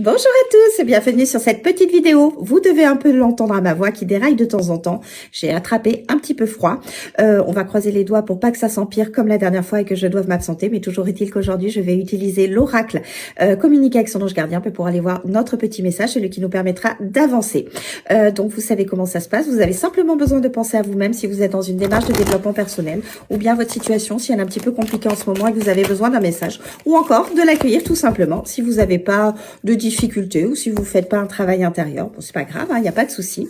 Bonjour à tous et bienvenue sur cette petite vidéo. Vous devez un peu l'entendre à ma voix qui déraille de temps en temps. J'ai attrapé un petit peu froid. On va croiser les doigts pour pas que ça s'empire comme la dernière fois et que je doive m'absenter. Mais toujours est-il qu'aujourd'hui, je vais utiliser l'oracle communiquer avec son ange gardien pour aller voir notre petit message, celui qui nous permettra d'avancer. Donc, vous savez comment ça se passe. Vous avez simplement besoin de penser à vous-même si vous êtes dans une démarche de développement personnel ou bien votre situation si elle est un petit peu compliquée en ce moment et que vous avez besoin d'un message ou encore de l'accueillir tout simplement si vous n'avez pas de difficultés ou si vous ne faites pas un travail intérieur. Bon, c'est pas grave, il n'y a pas de souci.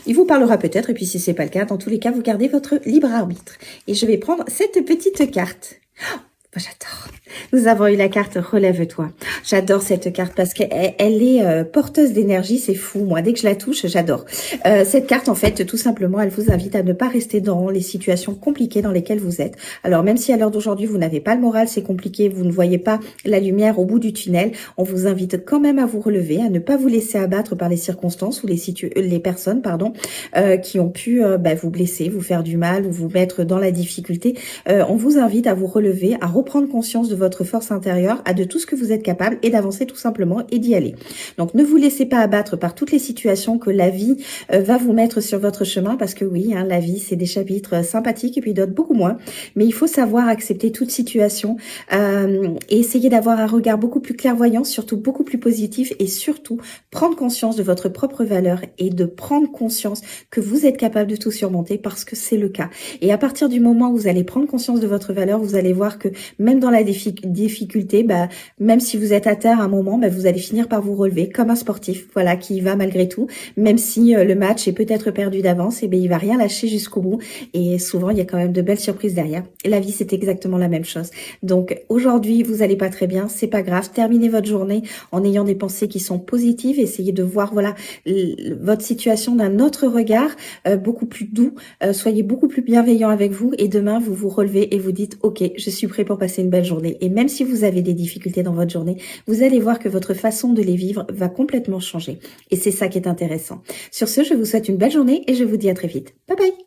Il vous parlera peut-être et puis si c'est pas le cas, dans tous les cas, vous gardez votre libre arbitre. Et je vais prendre cette petite carte. Oh, j'adore. Nous avons eu la carte Relève-toi. J'adore cette carte parce qu'elle est porteuse d'énergie, c'est fou. Moi, dès que je la touche, j'adore. Cette carte, en fait, tout simplement, elle vous invite à ne pas rester dans les situations compliquées dans lesquelles vous êtes. Alors, même si à l'heure d'aujourd'hui, vous n'avez pas le moral, c'est compliqué, vous ne voyez pas la lumière au bout du tunnel, on vous invite quand même à vous relever, à ne pas vous laisser abattre par les circonstances ou les personnes, qui ont pu vous blesser, vous faire du mal ou vous mettre dans la difficulté. On vous invite à vous relever, à reprendre conscience de votre force intérieure, de tout ce que vous êtes capable et d'avancer tout simplement et d'y aller. Donc ne vous laissez pas abattre par toutes les situations que la vie va vous mettre sur votre chemin parce que oui, la vie c'est des chapitres sympathiques et puis d'autres beaucoup moins. Mais il faut savoir accepter toute situation et essayer d'avoir un regard beaucoup plus clairvoyant, surtout beaucoup plus positif et surtout prendre conscience de votre propre valeur et de prendre conscience que vous êtes capable de tout surmonter parce que c'est le cas. Et à partir du moment où vous allez prendre conscience de votre valeur, vous allez voir que même dans la difficulté, même si vous êtes à terre à un moment, vous allez finir par vous relever comme un sportif, voilà, qui y va malgré tout, même si le match est peut-être perdu d'avance, il va rien lâcher jusqu'au bout. Et souvent, il y a quand même de belles surprises derrière. Et la vie, c'est exactement la même chose. Donc aujourd'hui, vous allez pas très bien, c'est pas grave. Terminez votre journée en ayant des pensées qui sont positives. Essayez de voir, votre situation d'un autre regard, beaucoup plus doux. Soyez beaucoup plus bienveillant avec vous. Et demain, vous vous relevez et vous dites, ok, je suis prêt pour passer une belle journée. Et même si vous avez des difficultés dans votre journée, vous allez voir que votre façon de les vivre va complètement changer. Et c'est ça qui est intéressant. Sur ce, je vous souhaite une belle journée et je vous dis à très vite. Bye bye!